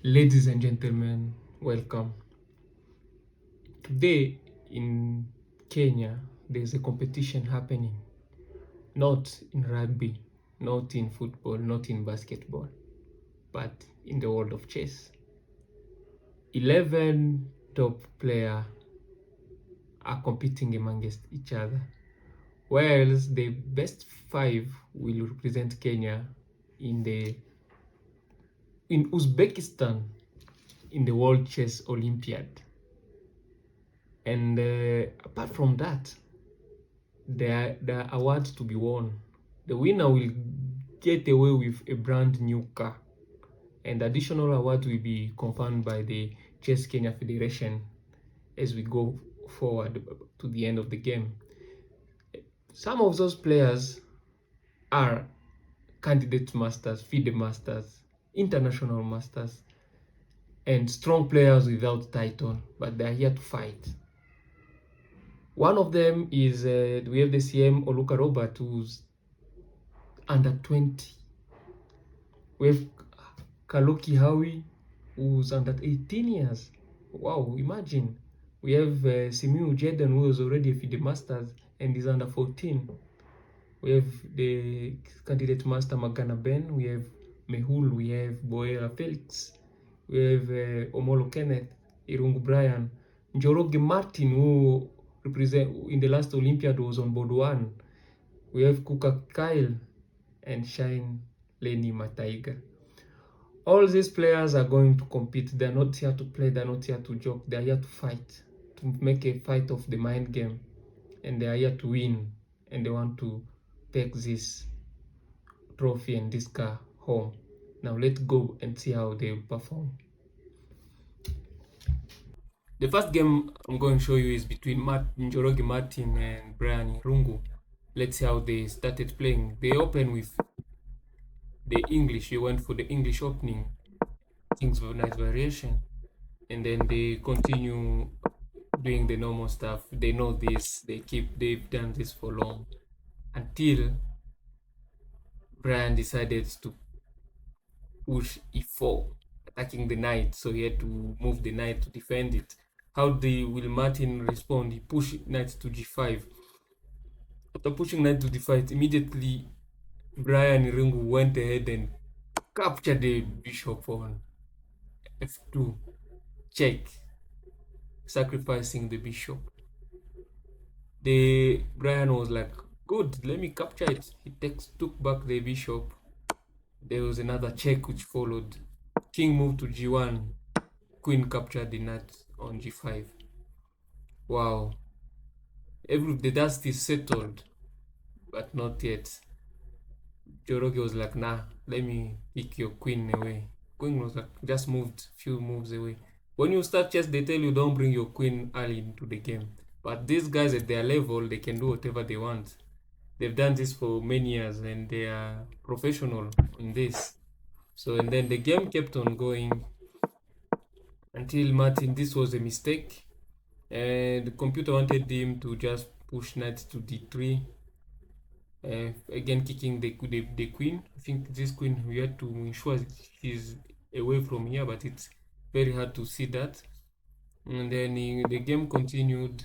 Ladies and gentlemen, welcome. Today in Kenya, there's a competition happening, not in rugby, not in football, not in basketball, but in the world of chess. 11 top players are competing amongst each other, whereas the best 5 will represent Kenya in Uzbekistan in the World Chess Olympiad. And apart from that, there are awards to be won. The winner will get away with a brand new car, and additional awards will be confirmed by the Chess Kenya Federation as we go forward to the end of the game. Some of those players are candidate masters, FIDE masters, international masters, and strong players without title, but they are here to fight. One of them is we have the CM Oluka Robert, who's under 20. We have Kaloki Howie, who's under 18 years. Wow, imagine. We have Simiu Jaden, who was already a FIDE Masters and is under 14. We have the candidate master Magana Ben. We have Mehul. We have Boera Felix. We have Omolo Kenneth, Irungu Brian, Njoroge Martin, who represent in the last Olympiad was on board 1. We have Kuka Kyle and Shine Lenny Mataiga. All these players are going to compete. They're not here to play, they're not here to joke, they're here to fight, to make a fight of the mind game, and they are here to win, and they want to take this trophy and this car home. Now let's go and see how they perform. The first game I'm going to show you is between Njoroge Martin and Brian Rungu. Let's see how they started playing. They open with the English. They went for the English opening, things of nice variation, and then they continue doing the normal stuff. They know this, they've done this for long, until Brian decided to push e4, attacking the knight, so he had to move the knight to defend it. How will Martin respond? He pushed knight to g5. After pushing knight to d5, immediately Brian Irungu went ahead and captured the bishop on f2, check, sacrificing the bishop. Brian was like, good, let me capture it. He took back the bishop. There was another check which followed. King moved to g1, queen captured the knight on g5. Wow, the dust is settled, but not yet. Njoroge was like, nah, let me kick your queen away. Queen was like, just moved few moves away. When you start chess, they tell you don't bring your queen early into the game. But these guys at their level, they can do whatever they want. They've done this for many years and they are professional in this. So, and then the game kept on going until Martin, this was a mistake. And the computer wanted him to just push knight to d3. Again, kicking the queen. I think this queen, we had to ensure she's away from here, but it's very hard to see that. And then the game continued.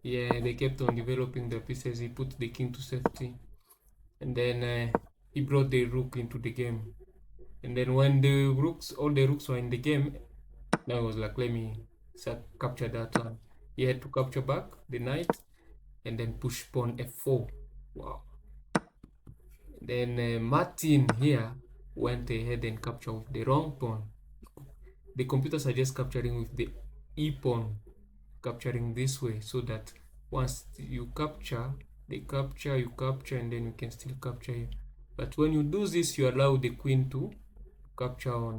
Yeah, they kept on developing the pieces. He put the king to safety, and then he brought the rook into the game. And then when all the rooks were in the game, now I was like, let me capture that one. He had to capture back the knight and then push pawn f4. Wow. Then Martin here went ahead and captured the wrong pawn. The computer suggests capturing with the e pawn, capturing this way, so that once you capture, they capture, you capture, and then you can still capture here. But when you do this, you allow the queen to capture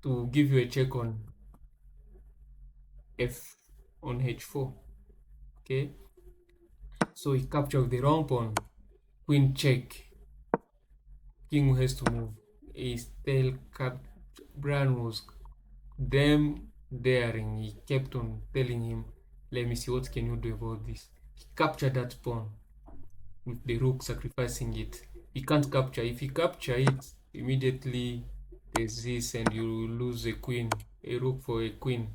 to give you a check on h4. Okay, so he captured the wrong pawn, queen check, king has to move. He still Brian was damn daring. He kept on telling him, let me see, what can you do about this? He captured that pawn with the rook, sacrificing it. He can't capture. If he capture it, immediately there's this, and you lose a queen, a rook for a queen.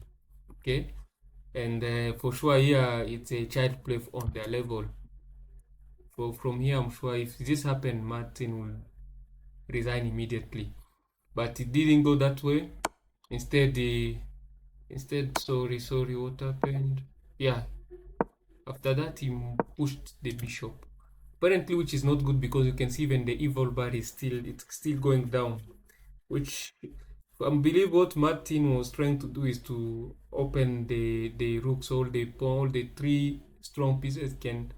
Okay, and for sure here it's a child play on their level. So from here, I'm sure if this happened, Martin will resign immediately. But it didn't go that way. Instead, sorry, what happened? Yeah, after that, he pushed the bishop. Apparently, which is not good because you can see even the evil bar is still going down. Which I believe what Martin was trying to do is to open the rooks, all the three strong pieces can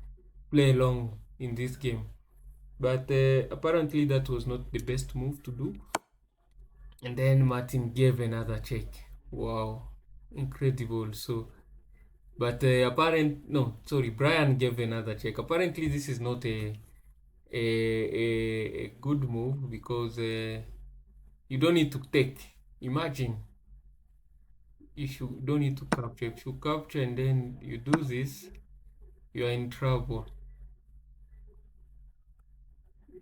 play along in this game. But apparently that was not the best move to do. And then Martin gave another check. Wow, incredible. So, but no, sorry, Brian gave another check. Apparently, this is not a good move because you don't need to take. Imagine if you don't need to capture. If you capture and then you do this, you are in trouble.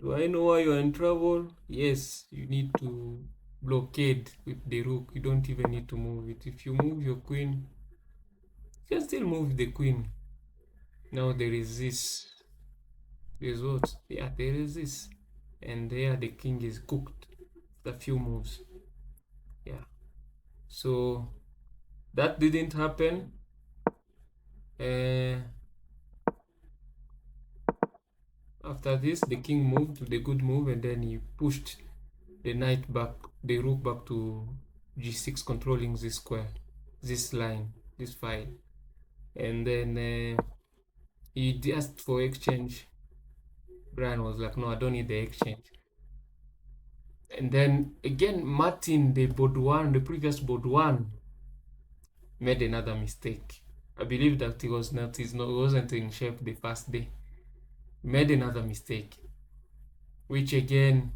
Do I know why you are in trouble? Yes, you need to blockade with the rook. You don't even need to move it. If you move your queen, you can still move the queen. Now there is this. There's what? Yeah, there is this. And there the king is cooked. A few moves. Yeah. So that didn't happen. After this, the king moved the good move, and then he pushed the knight back, the rook back to g6, controlling this square, this line, this file. And then he asked for exchange. Brian was like, no, I don't need the exchange. And then again, Martin, the previous board one, made another mistake. I believe that he wasn't in shape the first day. Made another mistake, which again,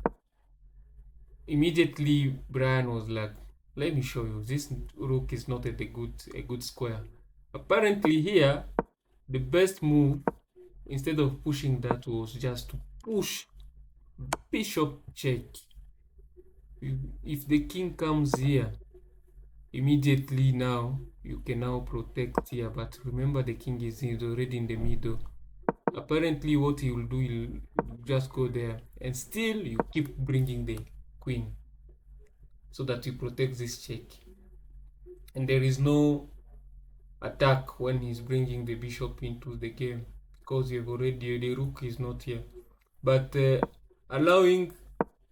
immediately Brian was like, let me show you, this rook is not at a good square. Apparently here, the best move, instead of pushing that, was just to push bishop check. If the king comes here, immediately now, you can now protect here, but remember the king is already in the middle. Apparently what he will do, he'll just go there, and still you keep bringing the queen so that you protect this check. And there is no attack when he's bringing the bishop into the game because you've already, the rook is not here. But allowing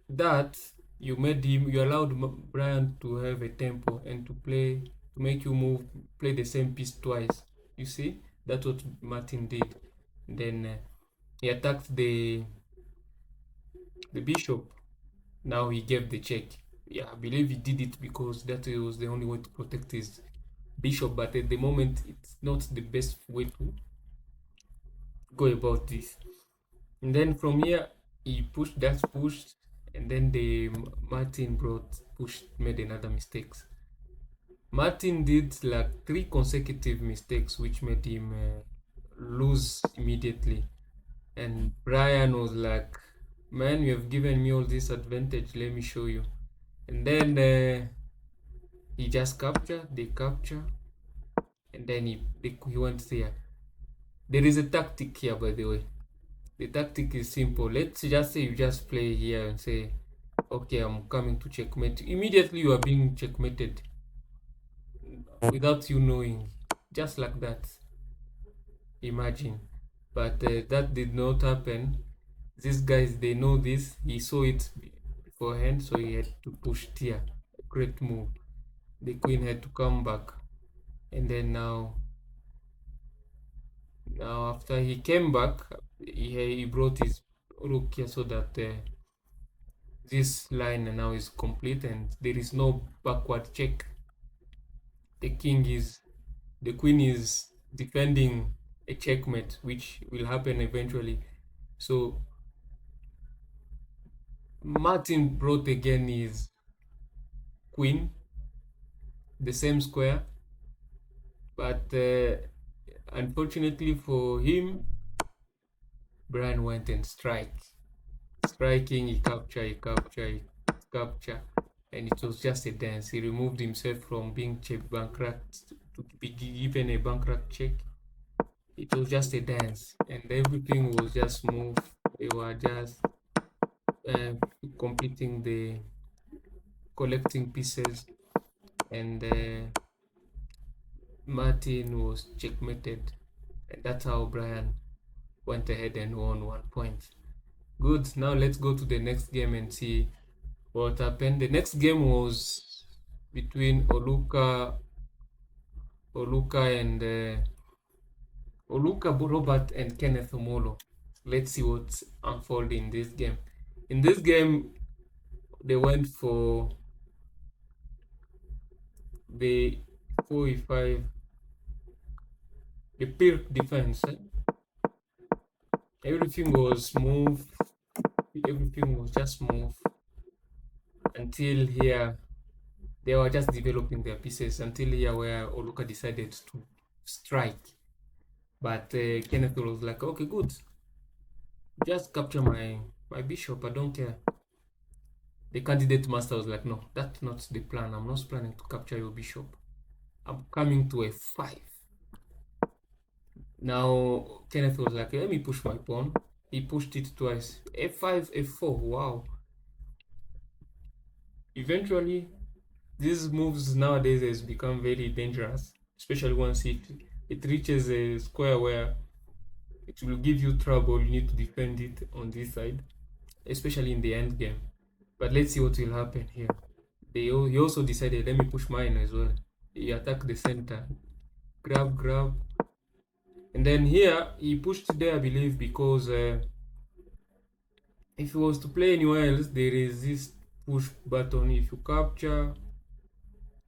that, you allowed Brian to have a tempo and to make you play the same piece twice. You see, that's what Martin did. Then he attacked the bishop. Now he gave the check. Yeah, I believe he did it because that was the only way to protect his bishop, but at the moment it's not the best way to go about this. And then from here he pushed, and then the Martin made another mistakes. Martin did like 3 consecutive mistakes which made him lose immediately, and Brian was like, man, you have given me all this advantage, let me show you. And then he just they capture, and then he went there. There is a tactic here, by the way. The tactic is simple. Let's just say you just play here and say, okay, I'm coming to checkmate. Immediately you are being checkmated without you knowing. Just like that. Imagine. But that did not happen. These guys, they know this. He saw it beforehand, so he had to push here. Great move. The queen had to come back. And then now after he came back, he brought his rook here so that this line now is complete and there is no backward check. The queen is defending a checkmate, which will happen eventually. So Martin brought again his queen, the same square, but unfortunately for him, Brian went and striking, he capture, he capture. and it was just a dance. He removed himself from being check bankrupt to be given a bankrupt check. It was just a dance, and everything was just smooth. They were just uh, completing the collecting pieces, and Martin was checkmated, and that's how Brian went ahead and won 1 point. Good. Now let's go to the next game and see what happened. The next game was between Oluka Robert and Kenneth Omolo. Let's see what's unfolding in this game. In this game, they went for the 4e5, the Pirk defense. Everything was smooth. Everything was just smooth until here. They were just developing their pieces until here where Oluka decided to strike. But Kenneth was like, okay, good. Just capture my bishop. I don't care. The candidate master was like, no, that's not the plan. I'm not planning to capture your bishop. I'm coming to a5. Now, Kenneth was like, let me push my pawn. He pushed it twice. a5, a4. Wow. Eventually, these moves nowadays has become very dangerous, especially once it reaches a square where it will give you trouble. You need to defend it on this side, especially in the end game. But let's see what will happen here. He also decided, let me push mine as well. He attacked the center, grab, and then here he pushed there, I believe, because if he was to play anywhere else, there is this push button. If you capture,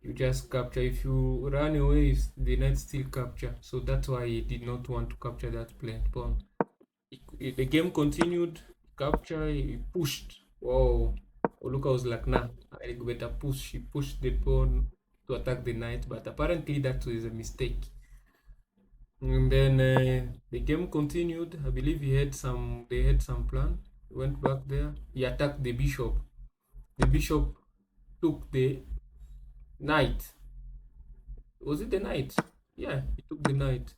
you just capture. If you run away, the knight still capture. So that's why he did not want to capture that pawn. The game continued, capture, he pushed. Whoa. Oluka was like, nah, I better push. He pushed the pawn to attack the knight, but apparently that was a mistake. And then the game continued. I believe they had some plan. He went back there. He attacked the bishop. The bishop took the knight. Was it the knight? Yeah, he took the knight.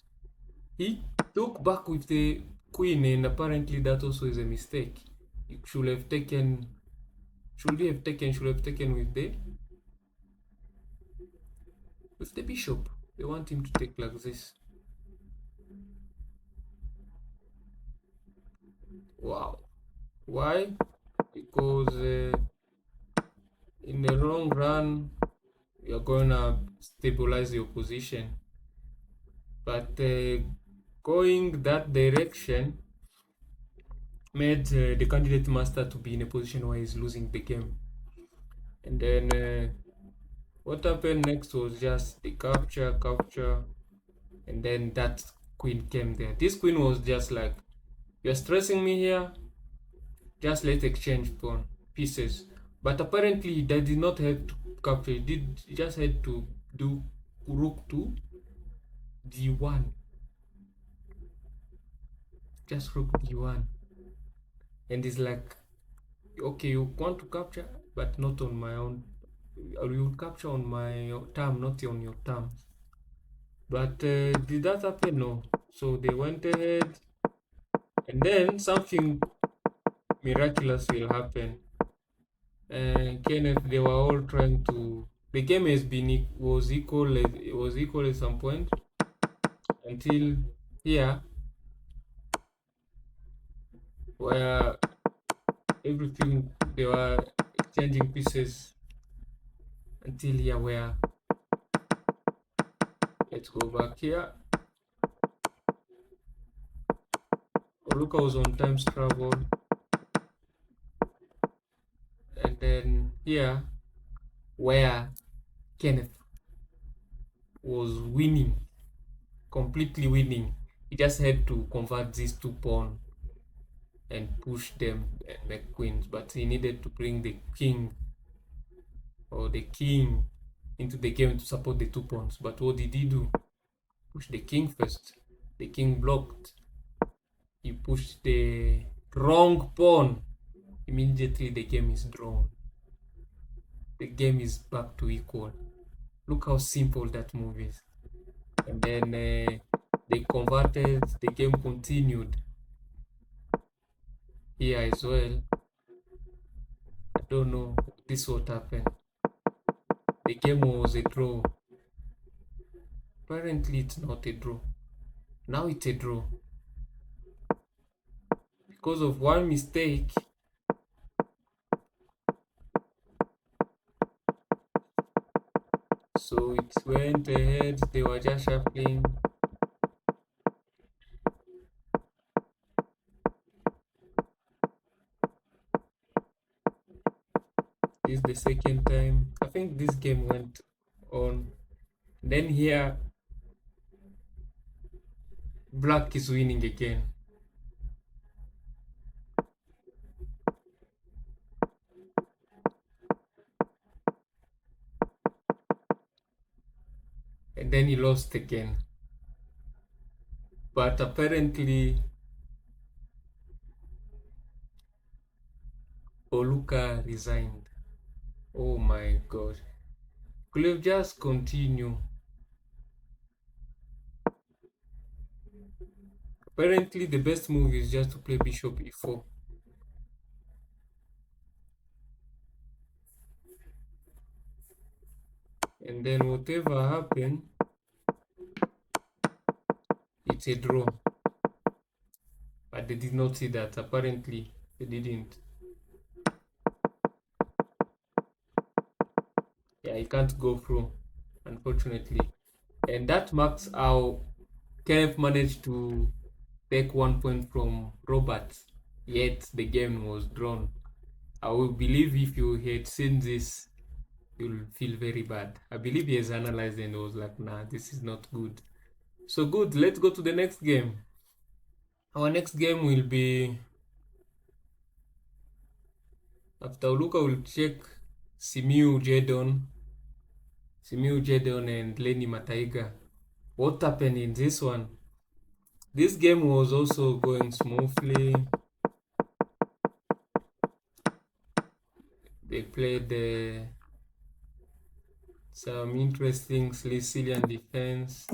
He took back with the queen, and apparently that also is a mistake. He should have taken with the bishop. They want him to take like this. Wow. Why? Because in the long run, you're gonna stabilize your position. But going that direction made the candidate master to be in a position where he's losing the game. And then what happened next was just the capture, and then that queen came there. This queen was just like, you're stressing me here, just let's exchange pawn pieces. But apparently they did not have to capture, he just had to do rook to d1, just rook d1, and it's like, okay, you want to capture but not on my own, or you capture on my term, not on your terms. But did that happen? No. So they went ahead, and then something miraculous will happen. Kenneth, they were all trying to. The game was equal. It was equal at some point until here, where everything they were exchanging pieces until here, where let's go back here. Oluka was on times travel, and then here, where Kenneth was winning, completely winning. He just had to convert these two pawns and push them and make queens, but he needed to bring the king into the game to support the two pawns. But what did he do? Push the king first. The king blocked. He pushed the wrong pawn. Immediately the game is drawn. the game is back to equal. Look how simple that move is. And then they converted, the game continued here as well. I don't know this what happened. The game was a draw. Apparently it's not a draw. Now it's a draw. Because of one mistake. So it went ahead, they were just shuffling. This is the second time. I think this game went on. Then here, black is winning again. And then he lost again. But apparently, Oluka resigned. Oh my god. Could have just continue. Apparently, the best move is just to play bishop e4. And then whatever happened, it's a draw. But they did not see that. Apparently, they didn't. Yeah, he can't go through, unfortunately. And that marks how Kenneth managed to take 1 point from Robert, yet the game was drawn. I will believe if you had seen this, you'll feel very bad. I believe he has analyzed and was like, nah, this is not good. So good, let's go to the next game. Our next game will be, after Oluka will check Simiu Jedon and Lenny Mataiga. What happened in this one? This game was also going smoothly. They played some interesting Sicilian defense.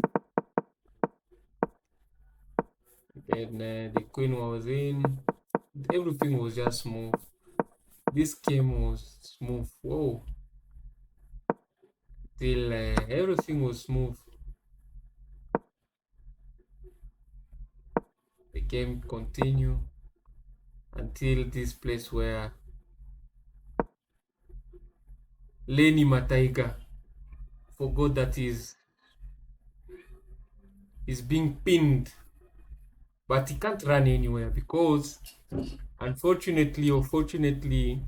Then the queen was in. Everything was just smooth. This game was smooth. Whoa. Till everything was smooth. The game continued until this place where Lenny Mataiga forgot that he's being pinned, but he can't run anywhere because unfortunately or fortunately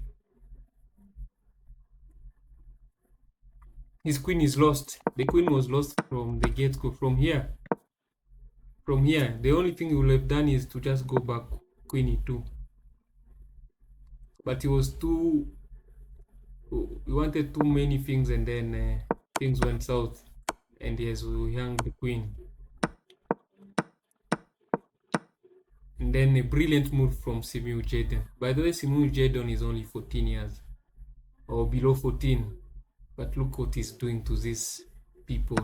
his queen is lost. The queen was lost from the get-go. From here, the only thing he would have done is to just go back queen e2, but he was too, he wanted too many things, and then things went south, and he has hung the queen. And then a brilliant move from Simiu Jedon. By the way, Simiu Jedon is only 14 years or below 14, but look what he's doing to these people,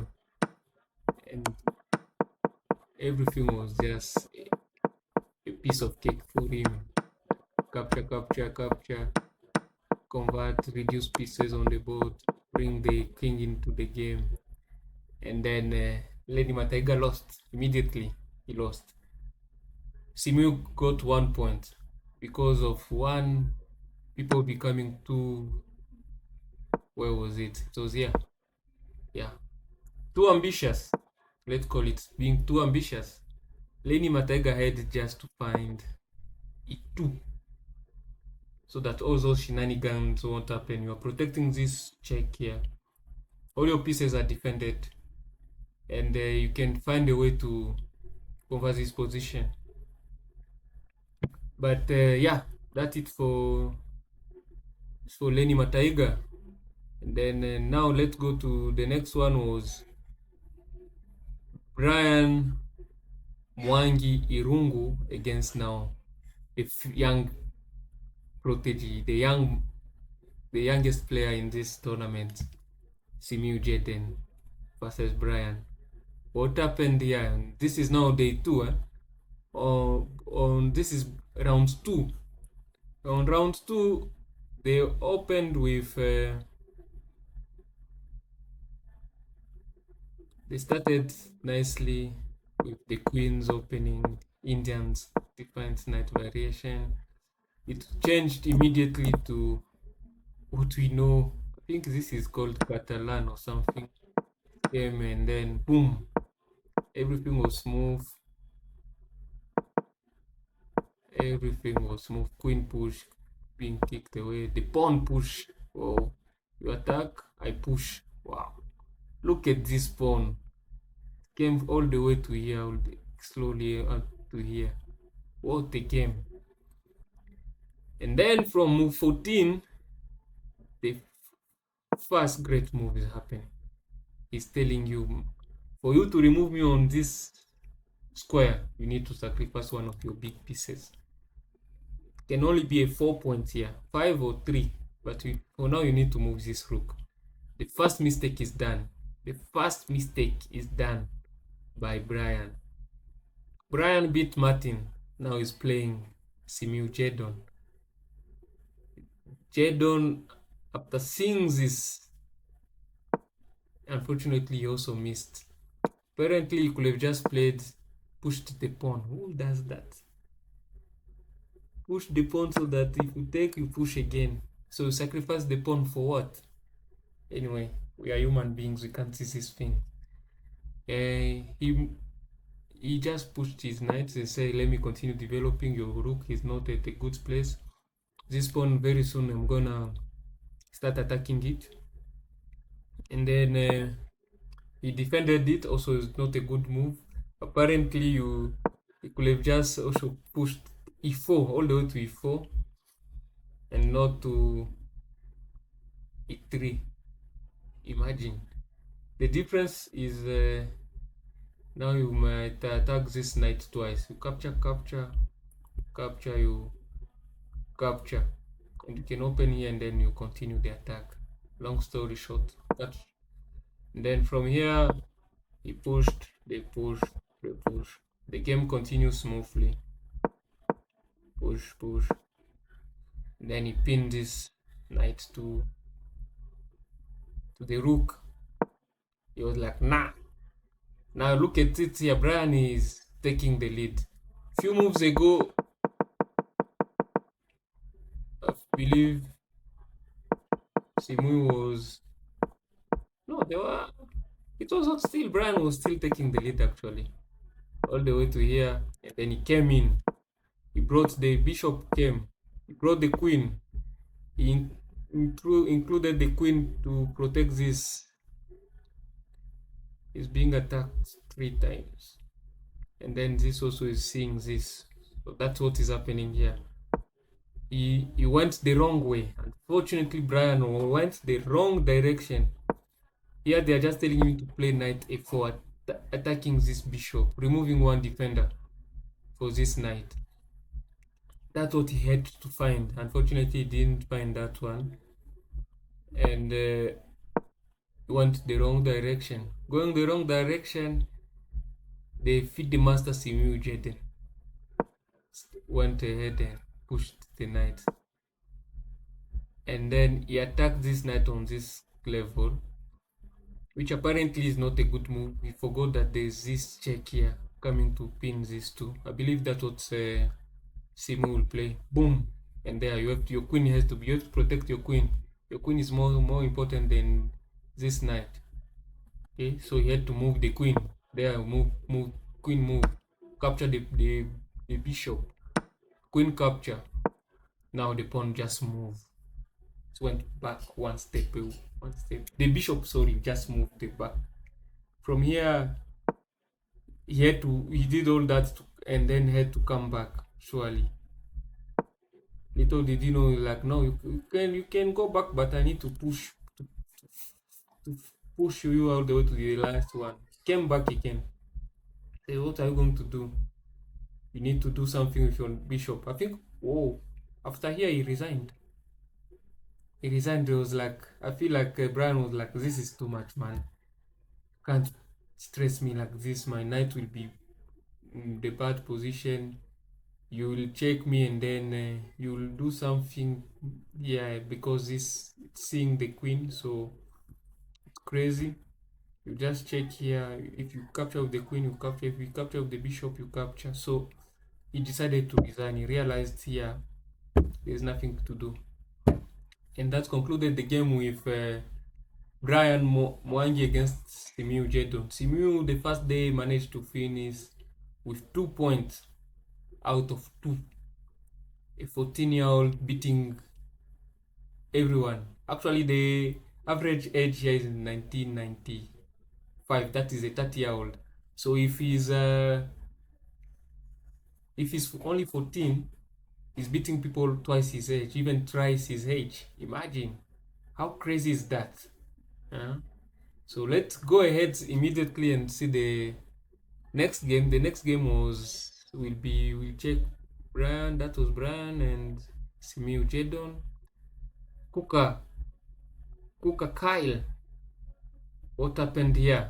and everything was just a piece of cake for him. Capture, convert, reduce pieces on the board, bring the king into the game, and then Lady Mataiga lost immediately. He lost. Simiu got 1 point because of people becoming too, where was it? It was here. Yeah. Too ambitious. Let's call it being too ambitious. Lady Mataiga had just to find e2 so that all those shenanigans won't happen. You are protecting this check here. All your pieces are defended, and you can find a way to cover this position. But yeah, that's it for Lenny Mataiga. And then now let's go to the next one. Was Brian Mwangi Irungu against now the young protege, the young the youngest player in this tournament, Simiu Jaden versus Brian. What happened here? This is now day 2. On this is round 2. On round 2, they opened with they started nicely with the queens opening, Indians different knight variation. It changed immediately to what we know. I think this is called Catalan or something. And then boom, everything was smooth. Everything was smooth. Queen push, being kicked away. The pawn push. Oh, you attack, I push. Wow. Look at this pawn. Came all the way to here, slowly up to here. What a game. And then from move 14, the first great move is happening. He's telling you, for you to remove me on this square, you need to sacrifice one of your big pieces. It can only be a 4 point here, 5 or 3, but for now you need to move this rook. The first mistake is done. The first mistake is done by Brian. Brian beat Martin. Now he's playing Simiu Jadon. Jadon, after seeing this, unfortunately he also missed. Apparently he could have just pushed the pawn. Who does that? Push the pawn so that if you take, you push again. So you sacrifice the pawn for what? Anyway, we are human beings, we can't see this thing. He just pushed his knight and said, let me continue developing. Your rook is not at a good place. This pawn, very soon I'm gonna start attacking it. And then he defended it. Also, it's not a good move. Apparently you could have just also pushed e4 all the way to e4 and not to e3. Imagine the difference is now you might attack this knight twice. You capture, you capture, and you can open here and then you continue the attack. Long story short, and then from here he pushed, they push, the game continues smoothly. Push, and then he pinned this knight to the rook. He was like, nah. Now look at it here. Brian is taking the lead. Few moves ago, I believe Simu was it was still Brian was still taking the lead actually, all the way to here, and then he came in. He brought the bishop, he brought the queen. He included the queen to protect this. He's being attacked 3 times, and then this also is seeing this. So that's what is happening here. He went the wrong way. Unfortunately, Brian went the wrong direction. Here they are just telling me to play knight a4, attacking this bishop, removing one defender for this knight. That's what he had to find. Unfortunately, he didn't find that one, and went the wrong direction. Going the wrong direction, they feed the master Simiu Jaden. Went ahead and pushed the knight, and then he attacked this knight on this level, which apparently is not a good move. We forgot that there's this check here coming to pin these two. I believe that's what Simu will play. Boom, and there your queen you have to protect your queen. Your queen is more important than this knight. Okay, so he had to move the queen. There, queen move, capture the bishop, queen capture. Now the pawn just moved. It went back one step. The bishop, sorry, just moved it back. From here, he did all that and then had to come back. Surely, little did you know, like, no, you can go back, but I need to push you all the way to the last one. Came back again. Say, what are you going to do? You need to do something with your bishop. I think, whoa, after here he resigned. he resigned. It was like, I feel like Brian was like, this is too much, man. Can't stress me like this. My knight will be in the bad position. You will check me, and then you will do something. Yeah, because this seeing the queen, so it's crazy. You just check here. If you capture with the queen, you capture. If you capture with the bishop, you capture. So he decided to resign. He realized here there's nothing to do, and that concluded the game with Brian Mwangi against Simiu Jedon. Simiu the first day managed to finish with 2 points out of two. A 14-year-old beating everyone. Actually, the average age here is 1995. That is a 30-year-old. So if he's only 14, he's beating people twice his age, even thrice his age. Imagine how crazy is that? Huh? So let's go ahead immediately and see the next game. The next game we'll check Brian. That was Brian and Simiu Jedon. Kuka Kyle. What happened here?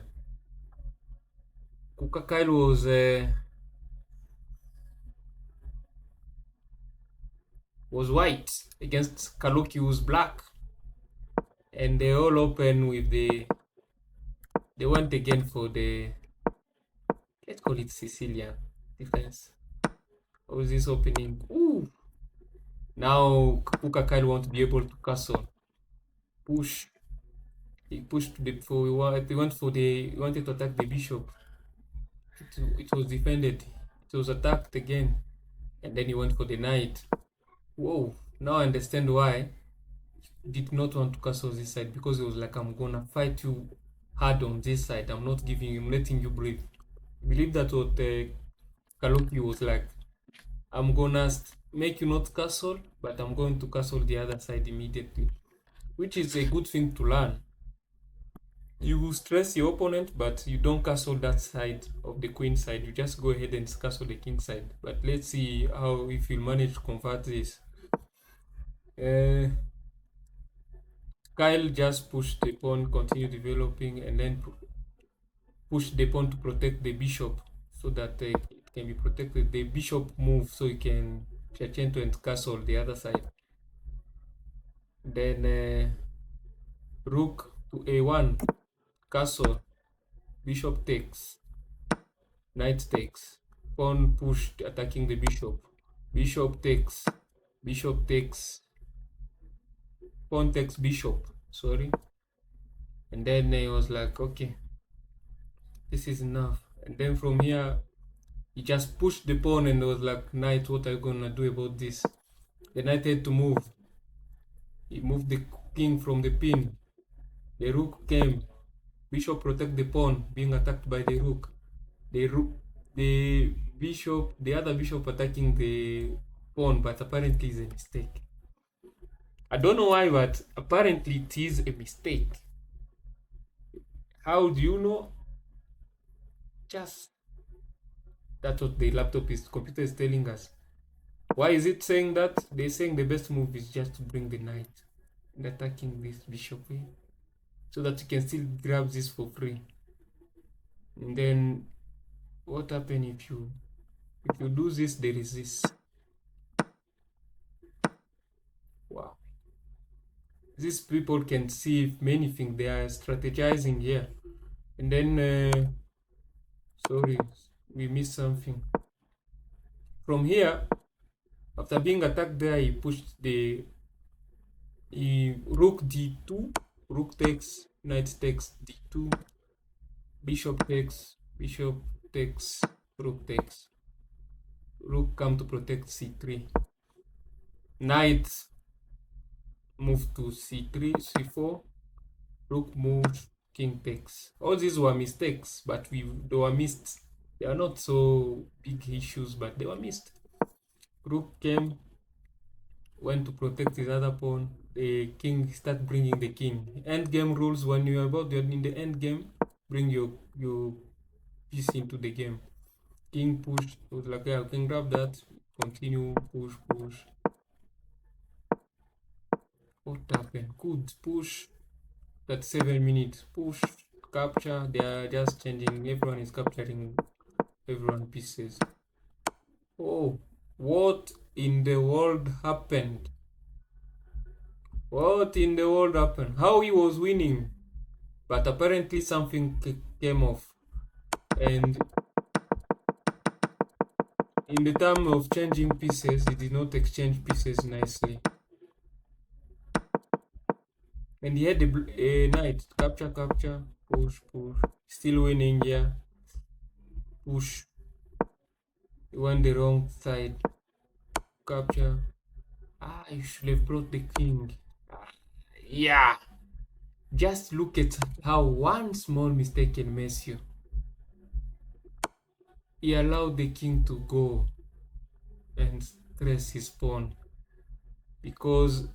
Kuka Kyle was white against Kaluki, who's black, and they all open with they went again for the, let's call it Sicilian defense. What was this opening? Ooh! Now Kuka Kyle won't be able to castle. Push. He pushed he wanted to attack the bishop. It was defended. It was attacked again, and then he went for the knight. Whoa! Now I understand why he did not want to castle this side, because he was like, I'm gonna fight you hard on this side. I'm not giving you, I'm letting you breathe. I believe that what Kaluki was like, I'm gonna make you not castle, but I'm going to castle the other side immediately, which is a good thing to learn. You will stress your opponent, but you don't castle that side of the queen side. You just go ahead and castle the king side. But let's see how, if you manage to convert this. Kyle just pushed the pawn, continue developing, and then push the pawn to protect the bishop, so that it can be protected. The bishop move so you can Piacento and castle the other side. Then rook to a1, castle, bishop takes, knight takes, pawn pushed attacking the bishop, bishop takes, pawn takes bishop, sorry. And then he was like, okay, this is enough. And then from here he just pushed the pawn and was like, knight, what are you gonna do about this? The knight had to move. He moved the king from the pin. The rook came. Bishop protect the pawn being attacked by the rook. The bishop, the other bishop attacking the pawn, but apparently it's a mistake. I don't know why, but apparently it is a mistake. How do you know? Just that's what the computer is telling us. Why is it saying that? They're saying the best move is just to bring the knight and attacking this bishop here, so that you can still grab this for free. And then what happens if you do this? There is this. Wow. These people can see many things. They are strategizing here. And then sorry, we missed something. From here, after being attacked there, he pushed the rook d2, rook takes, knight takes d2, bishop takes, rook takes, rook come to protect c3, knight move to c3, c4, rook moves, king takes. All these were mistakes, but they were missed. They are not so big issues, but they were missed. Rook came, went to protect his other pawn. The king start bringing the king. End game rules: when you're in the end game, bring your piece into the game. King push. It was like, yeah, I can grab that. Continue push. What happened? Good push. That 7 minutes push capture. They are just changing. Everyone is capturing everyone pieces. Oh, what in the world happened? What in the world happened? How he was winning, but apparently something came off. And in the time of changing pieces, he did not exchange pieces nicely. And he had a knight. Capture, capture, push, push. Still winning here. Push. He went the wrong side. Capture. Ah, you should have brought the king. Ah, yeah. Just look at how one small mistake can mess you. He allowed the king to go and stress his pawn because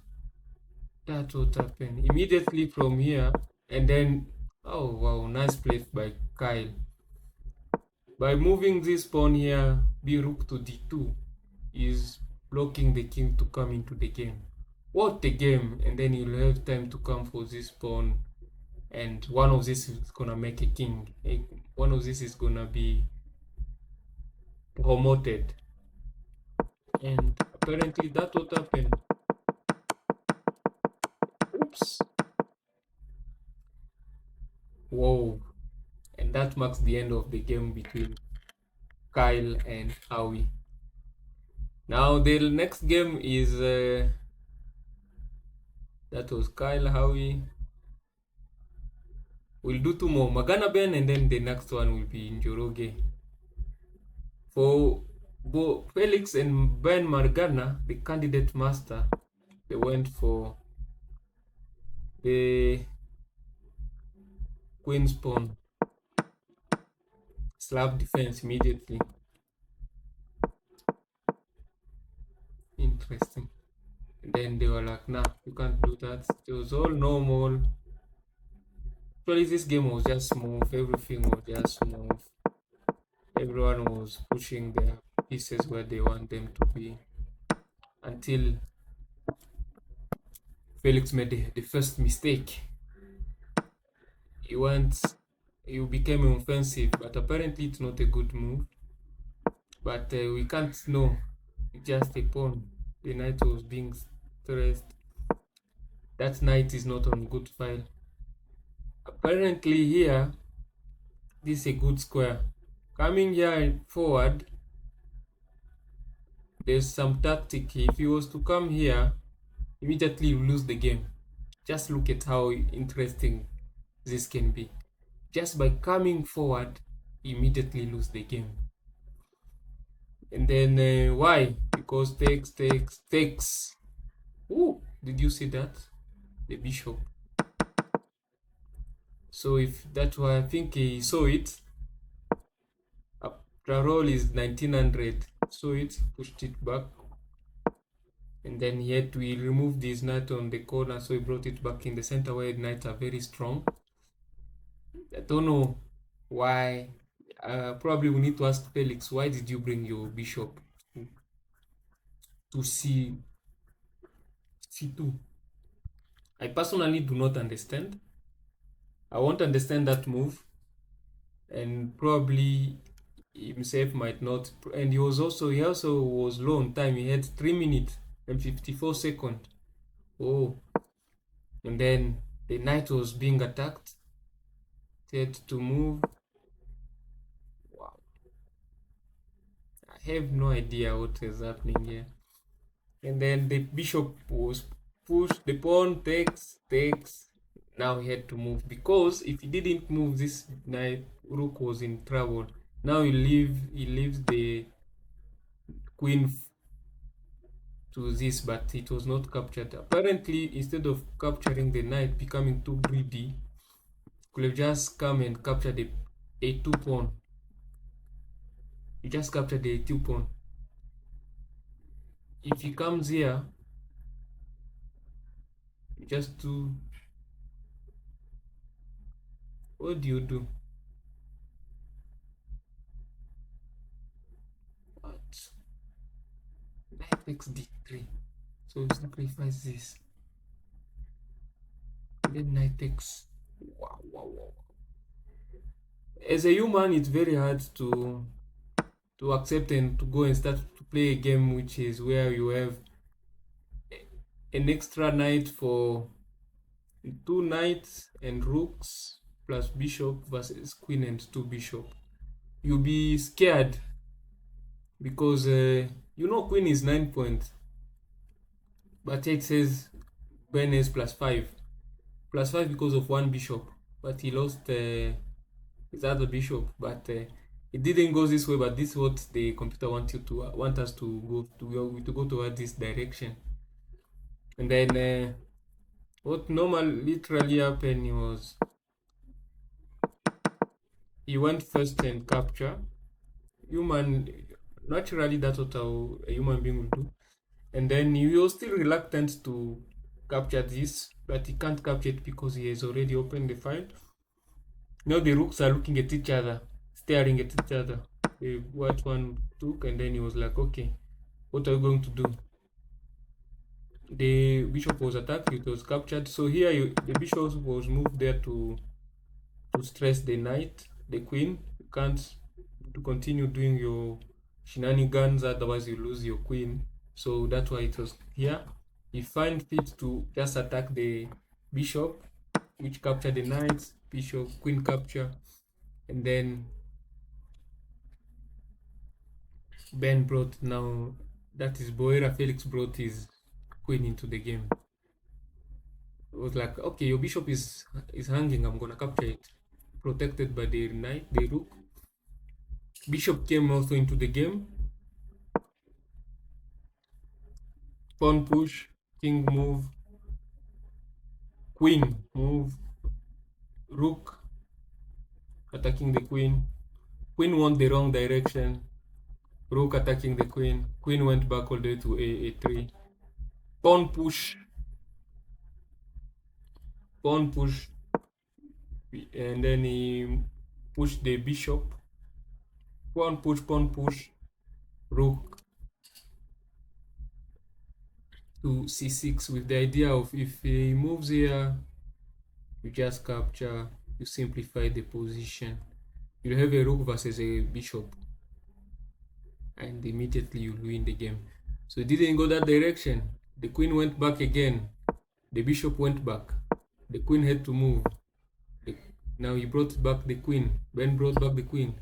that's what happened. Immediately from here, and then, oh wow, nice play by Kyle. By moving this pawn here, b rook to d2 is blocking the king to come into the game. What a game! And then you'll have time to come for this pawn, and one of this is gonna make a king. One of this is gonna be promoted. And apparently that's what happened. Oops. Whoa. And that marks the end of the game between Kyle and Howie. Now the next game is that was Kyle, Howie. We'll do two more, Magana Ben, and then the next one will be Njoroge. For Felix and Ben Margana, the candidate master, they went for the Queen's pawn. Slap defense immediately. Interesting. And then they were like, nah, you can't do that. It was all normal. Actually, this game was just smooth. Everything was just smooth. Everyone was pushing their pieces where they want them to be until Felix made the first mistake. He became offensive, but apparently it's not a good move. But we can't know. It's just a pawn. The knight was being stressed. That knight is not on good file. Apparently here, this is a good square. Coming here forward, there's some tactic. If he was to come here, immediately you lose the game. Just look at how interesting this can be. Just by coming forward, immediately lose the game. And then why? Because takes. Ooh, did you see that? The bishop. So if that's why I think he saw it. After all is 1900. So it pushed it back. And then he had to remove this knight on the corner, so he brought it back in the center where the knights are very strong. I don't know why. Probably we need to ask Felix, why did you bring your bishop to C2? I personally do not understand. I won't understand that move, and probably himself might not. And he also was low on time. He had 3 minutes and 54 seconds. Oh, and then the knight was being attacked. He had to move. Wow, I have no idea what is happening here. And then the bishop was pushed. The pawn takes. Now he had to move, because if he didn't move, this knight rook was in trouble. Now he leaves the queen to this, but it was not captured. Apparently, instead of capturing the knight, becoming too greedy, could have just come and captured the a2 pawn. He just captured the a2 pawn. If he comes here, just do, what do you do? What? Knight takes d3. So sacrifice this. Then knight takes. Wow, wow, wow. As a human, it's very hard to accept and to go and start to play a game which is where you have an extra knight for two knights and rooks plus bishop versus queen and two bishop. You'll be scared because queen is 9 points, but it says Ben is plus five because of one bishop, but he lost his other bishop. But it didn't go this way. But this is what the computer want us to go toward this direction. And then what literally happened was he went first and capture. Human Naturally that's what a human being will do. And then he was still reluctant to capture this, but he can't capture it because he has already opened the file. Now the rooks are looking at each other, staring at each other. The white one took, and then he was like, okay, what are we going to do? The bishop was attacked, it was captured. So here the bishop was moved there to stress the knight, the queen. You can't continue doing your shenanigans, otherwise you lose your queen. So that's why it was here. He find fit to just attack the bishop, which captured the knight, bishop, queen capture, and then Ben brought now, that is Boera Felix brought his queen into the game. It was like, okay, your bishop is hanging, I'm gonna capture it. Protected by the knight, the rook. Bishop came also into the game. Pawn push, king move, queen move, rook attacking the queen. Queen went the wrong direction. Rook attacking the queen. Queen went back all the way to a3. Pawn push. Pawn push. And then he pushed the bishop. Pawn push. Rook to c6 with the idea of if he moves here, you just capture, you simplify the position. You'll have a rook versus a bishop, and immediately you'll win the game. So it didn't go that direction. The queen went back again. The bishop went back. The queen had to move. Now he brought back the queen. Ben brought back the queen.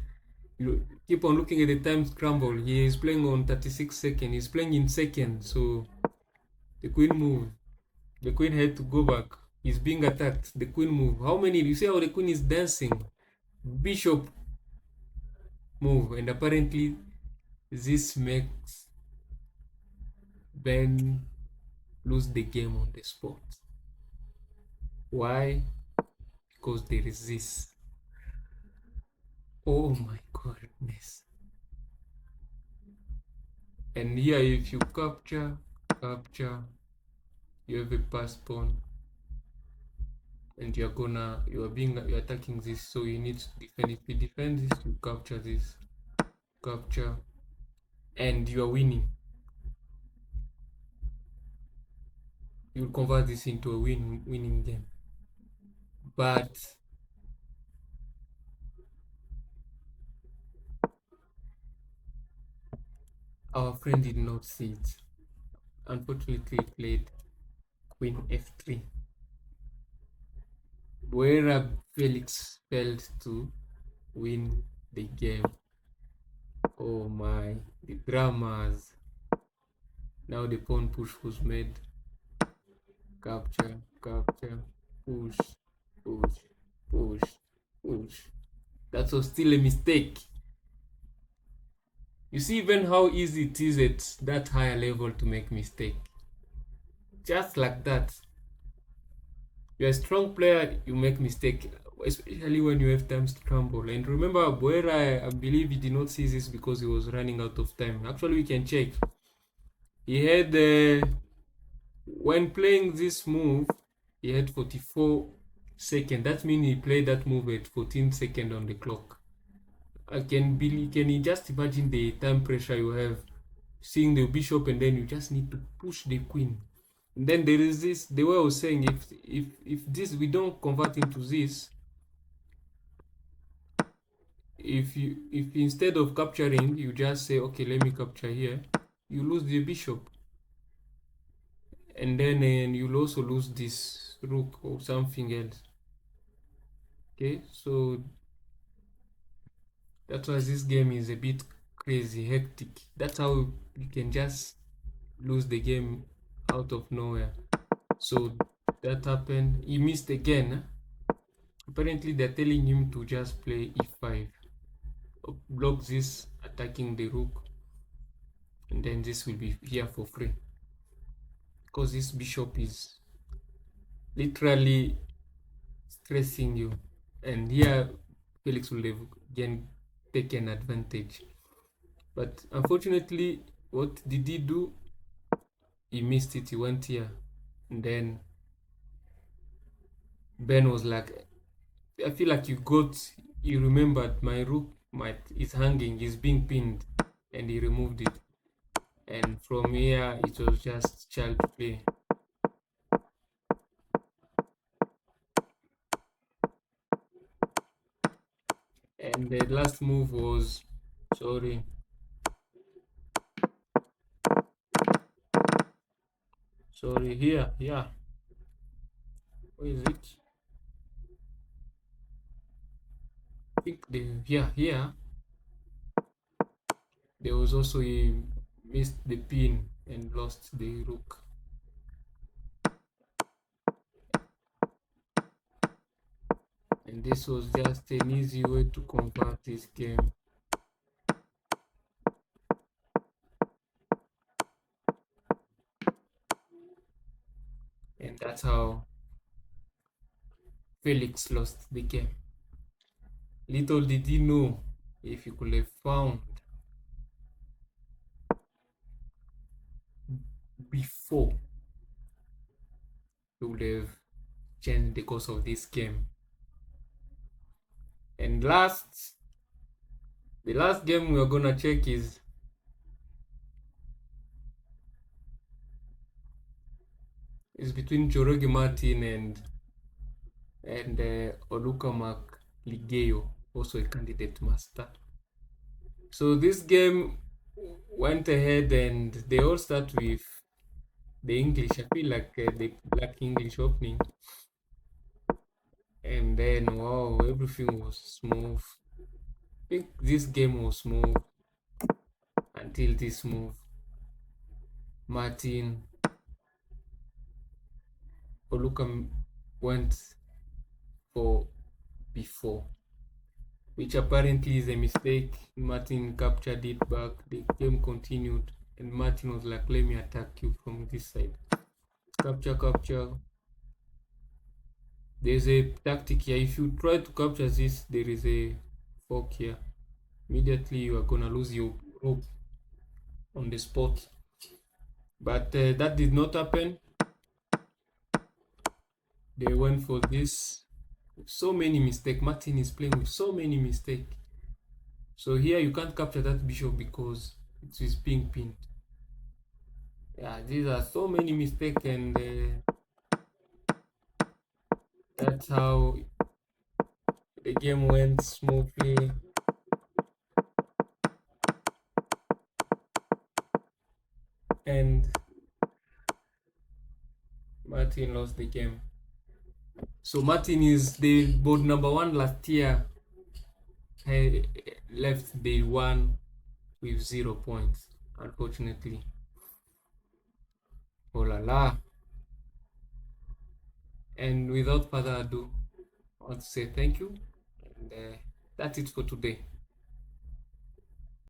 You keep on looking at the time scramble. He is playing on 36 seconds. He's playing in seconds. So the queen moved. The queen had to go back. He's being attacked. The queen moved. How many? You see how the queen is dancing? Bishop move. And apparently this makes Ben lose the game on the spot. Why? Because there is this. Oh my goodness. And here if you capture, you have a pass pawn, and you're attacking this, so you need to defend. If you defend this, you capture this, and you are winning. You'll convert this into a winning game. But our friend did not see it. Unfortunately, he played queen f3, where Felix failed to win the game. Oh my, the dramas. Now the pawn push was made. Capture, push. That was still a mistake. You see even how easy it is at that higher level to make mistake. Just like that. You're a strong player, you make mistake, especially when you have time scramble. And remember, Boera, I believe he did not see this because he was running out of time. Actually, we can check. He had, when playing this move, he had 44 seconds. That means he played that move at 14 seconds on the clock. Can you just imagine the time pressure you have seeing the bishop, and then you just need to push the queen. Then there is this, the way I was saying, if this we don't convert into this, if instead of capturing you just say okay, let me capture here, you lose the bishop, and then you'll also lose this rook or something else. Okay, so that's why this game is a bit crazy, hectic. That's how you can just lose the game out of nowhere. So that happened. He missed again. Apparently, they're telling him to just play e5, block this, attacking the rook, and then this will be here for free because this bishop is literally stressing you, and here Felix will have again taken advantage. But unfortunately, what did he do? He missed it. He went here, and then Ben was like, I feel like you remembered my rook is hanging, is being pinned, and he removed it. And from here, it was just child play. And the last move was, sorry, here, yeah. Where is it? I think here, there was also a missed the pin and lost the rook. And this was just an easy way to convert this game. And that's how Felix lost the game. Little did he know, if he could have found before, he would have changed the course of this game. And the last game we are gonna check is between Jorge Martin and Olukamak Ligeyo, also a candidate master. So this game went ahead, and they all start with the English. I feel like the black English opening, and then wow, everything was smooth. I think this game was smooth until this move. Martin Olukam went for before, which apparently is a mistake. Martin captured it back. The game continued, and Martin was like, let me attack you from this side. Capture. There's a tactic here. If you try to capture this, there is a fork here. Immediately you are gonna lose your rope on the spot. But that did not happen. They went for this. So many mistakes. Martin is playing with so many mistakes. So here you can't capture that bishop because it is being pinned. Yeah, these are so many mistakes, and that's how the game went smoothly. And Martin lost the game. So Martin is the board number 1 last year. He left day 1 with 0 points, unfortunately. Oh la la. And without further ado, I want to say thank you, and that's it for today.